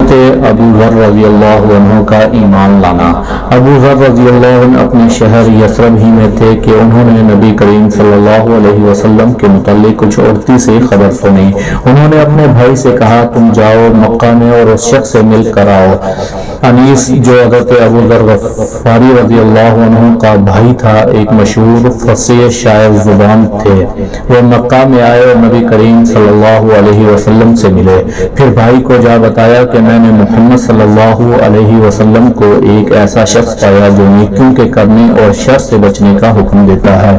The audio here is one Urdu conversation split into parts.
حضرت ابو ذر رضی اللہ عنہ کا ایمان لانا۔ ابو ذر رضی اللہ عنہ اپنے شہر یثرب ہی میں تھے کہ انہوں نے نبی کریم صلی اللہ علیہ وسلم کے متعلق کچھ عورتی سے خبر سنی۔ انہوں نے اپنے بھائی سے کہا تم جاؤ مکہ میں اور اس شخص سے مل کر آؤ۔ انیس جو حضرت ابو ذر غفاری رضی اللہ عنہ کا بھائی تھا، ایک مشہور فصیح شاعر زبان تھے، وہ مکہ میں آئے اور نبی کریم صلی اللہ علیہ وسلم سے ملے۔ پھر بھائی کو جا بتایا کہ میں نے محمد صلی اللہ علیہ وسلم کو ایک ایسا شخص پایا جو نیکیوں کے کرنے اور شر سے بچنے کا حکم دیتا ہے۔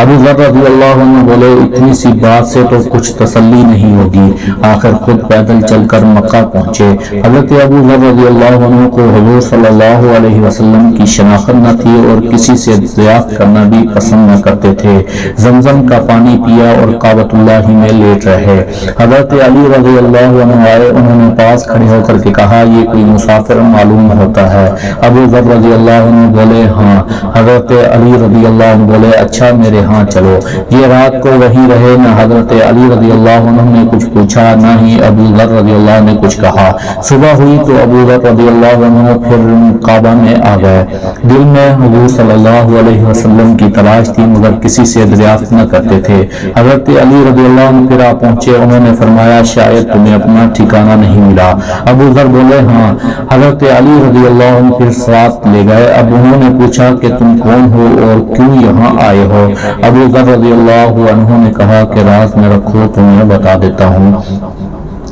ابو ذر رضی اللہ عنہ بولے اتنی سی بات سے تو کچھ تسلی نہیں ہوگی، آخر خود پیدل چل کر مکہ پہنچے۔ حضرت ابو ذر رضی اللہ عنہ کو حضور صلی اللہ علیہ وسلم کی شناخت نہ تھی اور کسی سے ضیافت کرنا بھی پسند نہ کرتے تھے۔ زمزم کا پانی پیا اور کعبۃ اللہ ہی میں لیٹ رہے۔ حضرت علی رضی اللہ عنہ آئے، انہوں نے پاس کھڑے ہو کر کے کہا یہ کوئی مسافر معلوم ہوتا ہے۔ ابو ذر رضی اللہ عنہ بولے ہاں۔ حضرت علی رضی اللہ عنہ بولے اچھا میرے ہاں چلو۔ یہ رات کو وہیں رہے، نہ حضرت علی رضی اللہ عنہ نے کچھ پوچھا نہ ہی ابو ذر رضی اللہ عنہ نے کچھ کہا۔ صبح ہوئی تو ابو ذر رضی اللہ عنہ پھر کعبہ میں آ گئے۔ دل میں حضور صلی اللہ علیہ وسلم کی تلاش تھی مگر کسی سے دریافت نہ کرتے تھے۔ حضرت علی رضی اللہ عنہ پھر آ پہنچے، انہوں نے فرمایا شاید تمہیں اپنا ٹھکانہ نہیں ملا۔ ابو ذر بولے ہاں۔ حضرت علی رضی اللہ عنہ پھر ساتھ لے گئے۔ اب انہوں نے پوچھا کہ تم کون ہو اور کیوں یہاں آئے ہو؟ ابو ذر رضی اللہ عنہ نے کہا کہ راز میں رکھو تمہیں بتا دیتا ہوں۔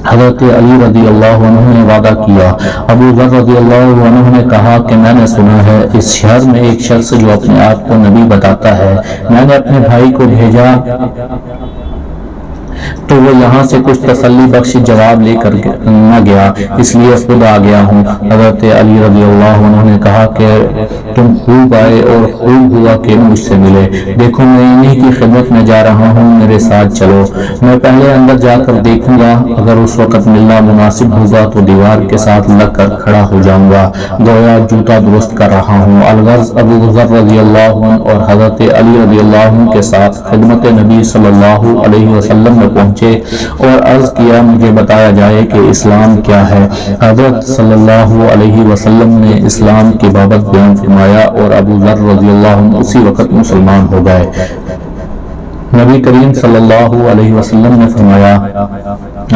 حضرت علی رضی اللہ عنہ نے وعدہ کیا۔ ابو ذر رضی اللہ عنہ نے کہا کہ میں نے سنا ہے اس شہر میں ایک شخص جو اپنے آپ کو نبی بتاتا ہے، میں نے اپنے بھائی کو بھیجا تو وہ یہاں سے کچھ تسلی بخش جواب لے کر نہ گیا، اس لیے خود آ گیا ہوں۔ حضرت علی رضی اللہ عنہ نے کہا کہ تم خوب آئے اور خوب ہوا کہ مجھ سے ملے۔ دیکھو میں انہی کی خدمت میں جا رہا ہوں، میرے ساتھ چلو۔ میں پہلے اندر جا کر دیکھوں گا، اگر اس وقت ملنا مناسب ہوگا تو دیوار کے ساتھ لگ کر کھڑا ہو جاؤں گا، گویا جوتا درست کر رہا ہوں۔ الغرض ابو ذر رضی اللہ عنہ اور حضرت علی رضی اللہ عنہ کے ساتھ خدمت نبی صلی اللہ علیہ وسلم میں پہنچے اور عرض کیا مجھے بتایا جائے کہ اسلام کیا ہے۔ حضرت صلی اللہ علیہ وسلم نے اسلام کی بابت بیان فرمایا اور ابو ذر رضی اللہ عنہ اسی وقت مسلمان ہو گئے۔ نبی کریم صلی اللہ علیہ وسلم نے فرمایا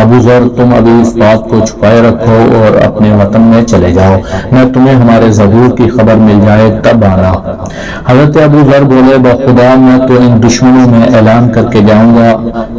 ابو ذر تم ابھی اس بات کو چھپائے رکھو اور اپنے وطن میں چلے جاؤ، میں تمہیں ہمارے ظہور کی خبر مل جائے تب آنا۔ حضرت ابو ذر بولے بخدا میں تو ان دشمنوں میں اعلان کر کے جاؤں گا۔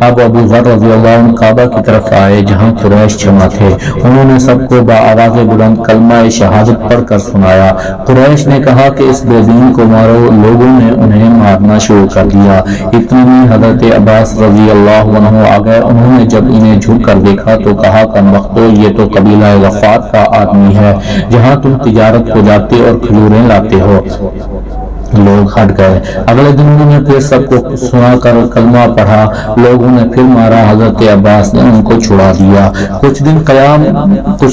اب ابو ذر رضی اللہ عنہ کعبہ کی طرف آئے جہاں قریش جمع تھے، انہوں نے سب کو بآواز بلند کلمہ شہادت پڑھ کر سنایا۔ قریش نے کہا کہ اس بے دین کو مارو، لوگوں نے انہیں مارنا شروع کر دیا۔ اتنے میں حضرت عباس رضی اللہ عنہ آ گئے، انہوں نے جب انہیں جھک کر دیکھا تو کہا کمبختو یہ تو قبیلہ غفار کا آدمی ہے، جہاں تم تجارت کو جاتے اور کھجوریں لاتے ہو۔ لوگ ہٹ گئے۔ اگلے دن انہوں نے پھر سب کو سنا کر کلمہ پڑھا، لوگوں نے پھر مارا، حضرت عباس نے ان کو چھڑا دیا۔ کچھ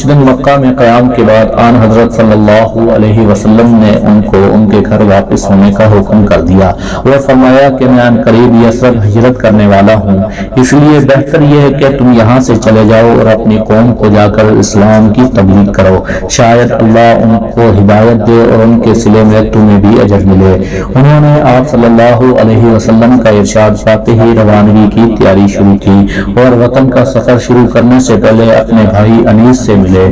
دن مکہ میں قیام کے بعد آن حضرت صلی اللہ علیہ وسلم نے ان کو ان کے گھر واپس ہونے کا حکم کر دیا اور فرمایا کہ میں ان قریب یثرب ہجرت کرنے والا ہوں، اس لیے بہتر یہ ہے کہ تم یہاں سے چلے جاؤ اور اپنی قوم کو جا کر اسلام کی تبلیغ کرو، شاید اللہ ان کو ہدایت دے اور ان کے صلے میں تمہیں بھی اجر ملے۔ انہوں نے آپ صلی اللہ علیہ وسلم کا ارشاد پاتے ہی روانگی کی تیاری شروع کی اور وطن کا سفر شروع کرنے سے پہلے اپنے بھائی انیس سے ملے۔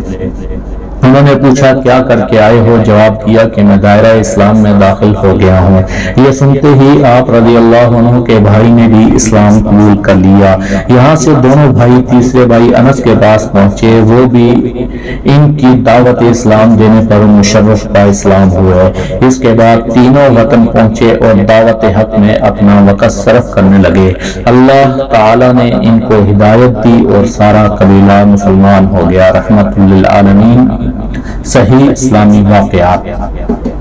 انہوں نے پوچھا کیا کر کے آئے ہو؟ جواب کیا کہ میں دائرہ اسلام میں داخل ہو گیا ہوں۔ یہ سنتے ہی آپ رضی اللہ عنہ کے بھائی نے بھی اسلام قبول کر لیا۔ یہاں سے دونوں بھائی تیسرے بھائی انس کے پاس پہنچے، وہ بھی ان کی دعوت اسلام دینے پر مشرف با اسلام ہوئے۔ اس کے بعد تینوں وطن پہنچے اور دعوت حق میں اپنا وقت صرف کرنے لگے۔ اللہ تعالی نے ان کو ہدایت دی اور سارا قبیلہ مسلمان ہو گیا۔ رحمت للعالمین۔ صحیح اسلامی واقعات۔